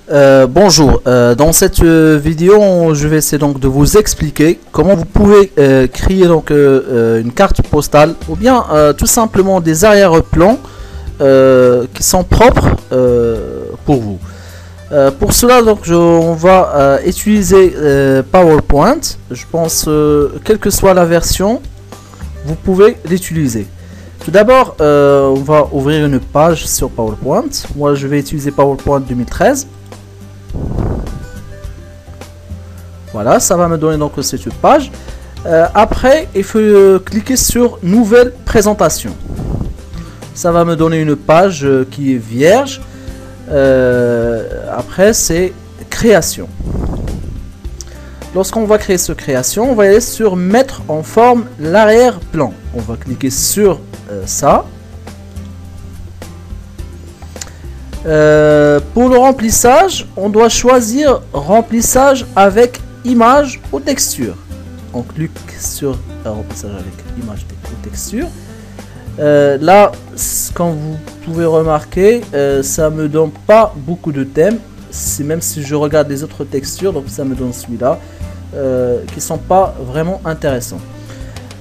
Bonjour, dans cette vidéo je vais essayer donc de vous expliquer comment vous pouvez créer donc une carte postale ou bien tout simplement des arrière-plans qui sont propres pour vous. Pour cela donc on va utiliser PowerPoint. Je pense quelle que soit la version vous pouvez l'utiliser. Tout d'abord on va ouvrir une page sur PowerPoint. Moi je vais utiliser PowerPoint 2013. Voilà, ça va me donner donc cette page. Après, il faut cliquer sur Nouvelle présentation. Ça va me donner une page qui est vierge. Après, c'est Création. Lorsqu'on va créer ce création, on va aller sur Mettre en forme l'arrière-plan. On va cliquer sur ça. Pour le remplissage, on doit choisir remplissage avec image ou texture. On clique sur remplissage avec image ou texture. Là, comme vous pouvez remarquer, ça me donne pas beaucoup de thèmes. Même si je regarde les autres textures, donc ça me donne celui-là, qui sont pas vraiment intéressants.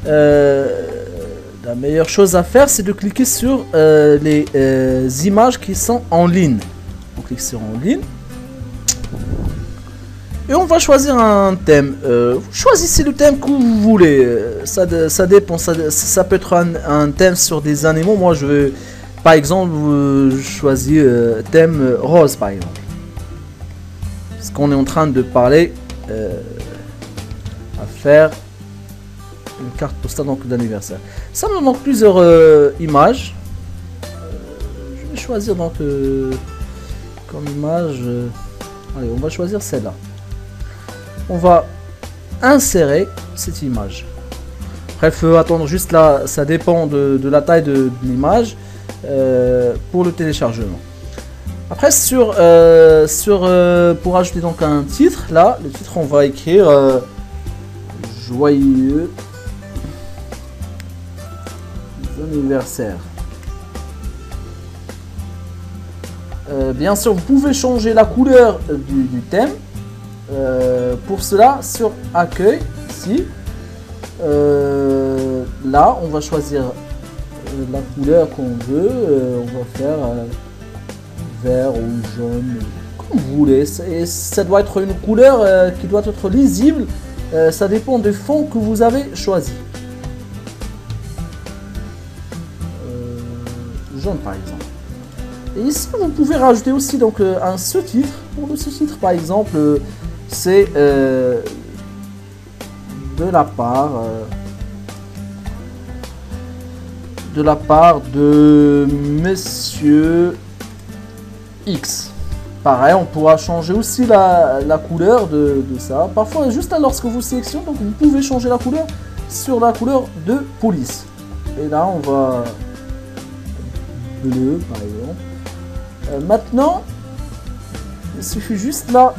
La meilleure chose à faire, c'est de cliquer sur les images qui sont en ligne. On clique sur en ligne. Et on va choisir un thème. Vous choisissez le thème que vous voulez. Ça dépend. Ça peut être un thème sur des animaux. Moi, je vais, par exemple, choisir thème rose, par exemple. Parce qu'on est en train de parler à faire une carte postale d'anniversaire. Ça me manque plusieurs images. Je vais choisir donc comme image. Allez, on va choisir celle-là. On va insérer cette image. Après, il faut attendre juste là. Ça dépend de la taille de l'image pour le téléchargement. Après, pour ajouter donc un titre, là, le titre, on va écrire joyeux anniversaire. Bien sûr, vous pouvez changer la couleur du thème. Pour cela, sur accueil, ici, là, on va choisir la couleur qu'on veut. On va faire vert ou jaune, comme vous voulez. Et ça doit être une couleur qui doit être lisible. Ça dépend du fond que vous avez choisi. Jaune par exemple. Et ici vous pouvez rajouter aussi donc un sous-titre. Pour le sous-titre par exemple, c'est de la part de Monsieur X. Pareil, on pourra changer aussi la couleur de ça. Parfois, juste lorsque vous sélectionnez, donc vous pouvez changer la couleur sur la couleur de police. Et là, on va bleu, par exemple. Maintenant, il suffit juste là,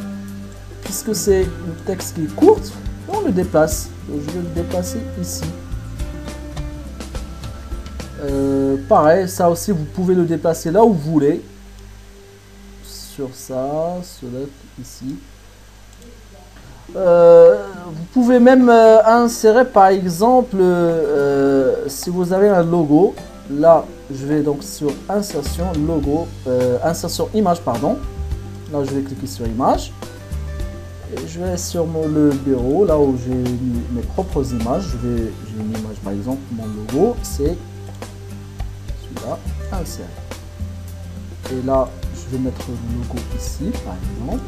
puisque c'est une texte qui est courte, on le déplace. Donc, je vais le déplacer ici. Pareil, ça aussi, vous pouvez le déplacer là où vous voulez. Sur ça, sur l'autre, ici. Vous pouvez même insérer par exemple si vous avez un logo. Là je vais donc sur insertion logo, insertion image pardon. Là je vais cliquer sur image et je vais sur le bureau là où j'ai mis mes propres images. J'ai une image par exemple, mon logo c'est celui-là, insérer. Et là je vais mettre le logo ici par exemple.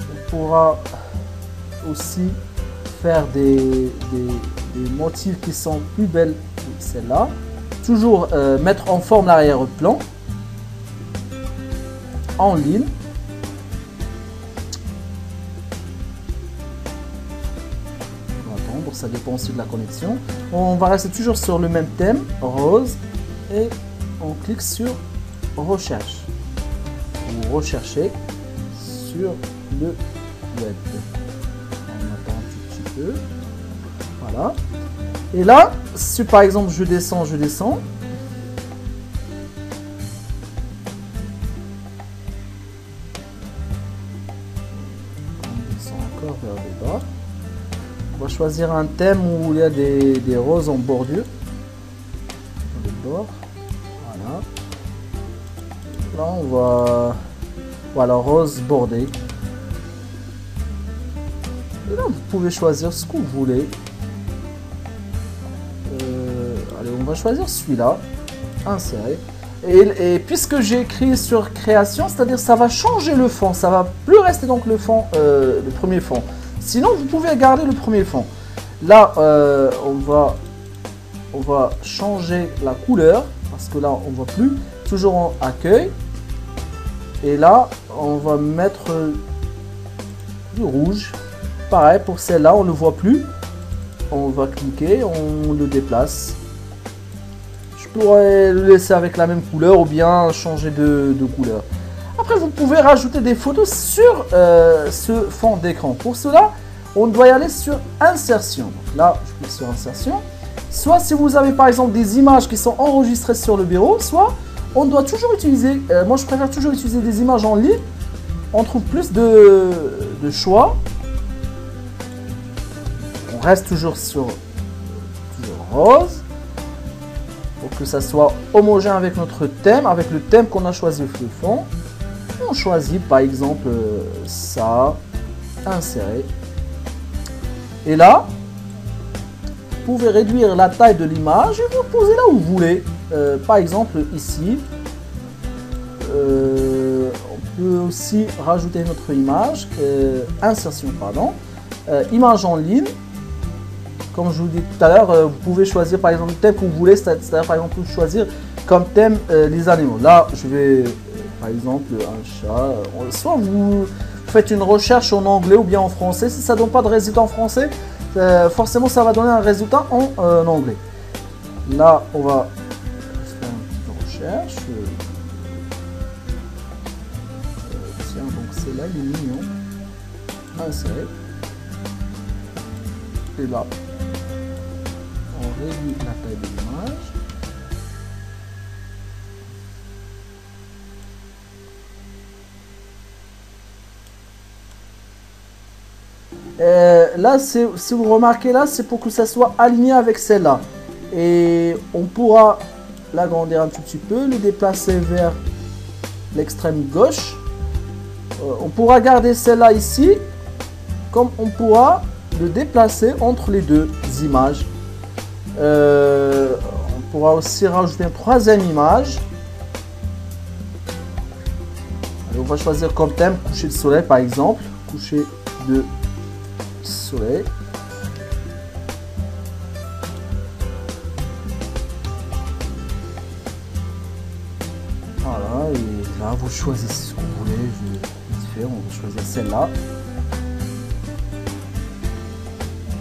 On pourra aussi faire des motifs qui sont plus belles que celle-là. Toujours mettre en forme l'arrière-plan en ligne. On va attendre, ça dépend aussi de la connexion. On va rester toujours sur le même thème, rose, et on clique sur recherche. Vous recherchez sur le web. On attend un petit peu. Voilà. Et là, si par exemple je descends, vers le bas. On va choisir un thème où il y a des roses en bordure. Dans les bords. Voilà. Là, on va... Voilà, rose bordée. Et là, vous pouvez choisir ce que vous voulez. Allez, on va choisir celui-là. Insérer. Et puisque j'ai écit sur création, c'est-à-dire ça va changer le fond. Ça va plus rester donc le fond, le premier fond. Sinon, vous pouvez garder le premier fond. Là, on va changer la couleur. Parce que là, on ne voit plus. Toujours en accueil. Et là, on va mettre du rouge. Pareil, pour celle-là, on ne le voit plus. On va cliquer, on le déplace. Je pourrais le laisser avec la même couleur ou bien changer de couleur. Après, vous pouvez rajouter des photos sur ce fond d'écran. Pour cela, on doit y aller sur Insertion. Donc là, je clique sur Insertion. Soit si vous avez par exemple des images qui sont enregistrées sur le bureau, soit on doit toujours utiliser, moi je préfère toujours utiliser des images en ligne. On trouve plus de choix. On reste toujours sur rose. Pour que ça soit homogène avec notre thème, avec le thème qu'on a choisi le fond. On choisit par exemple ça, insérer. Et là, vous pouvez réduire la taille de l'image et vous poser là où vous voulez. Par exemple ici, on peut aussi rajouter notre image, insertion pardon, image en ligne. Comme je vous dis tout à l'heure, vous pouvez choisir par exemple le thème que vous voulez, c'est-à-dire par exemple choisir comme thème les animaux. Là, je vais par exemple un chat. Soit vous faites une recherche en anglais ou bien en français. Si ça ne donne pas de résultat en français, forcément ça va donner un résultat en anglais. Là, on va faire une petite recherche. Tiens, donc c'est là, il est mignon. Insérer. Et là, on réduit la taille de l'image. Là, si vous remarquez là, c'est pour que ça soit aligné avec celle-là. Et on pourra l'agrandir un tout petit peu, le déplacer vers l'extrême gauche. On pourra garder celle-là ici, comme on pourra le déplacer entre les deux images. On pourra aussi rajouter une troisième image. Et on va choisir comme thème coucher de soleil par exemple. Coucher de soleil. Voilà, et là vous choisissez ce que vous voulez. On va choisir celle-là.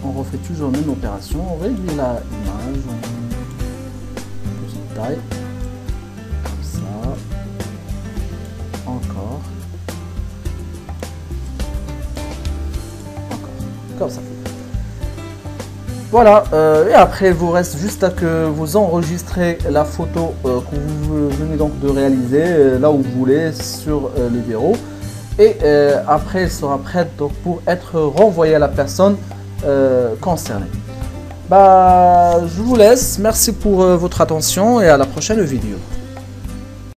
On refait toujours la même opération, on réduit la image, on petite taille, comme ça, encore, comme ça. Voilà, et après il vous reste juste à que vous enregistrez la photo que vous venez donc de réaliser là où vous voulez sur le bureau. Et après elle sera prête donc, pour être renvoyée à la personne concernée. Je vous laisse, merci pour votre attention et à la prochaine vidéo.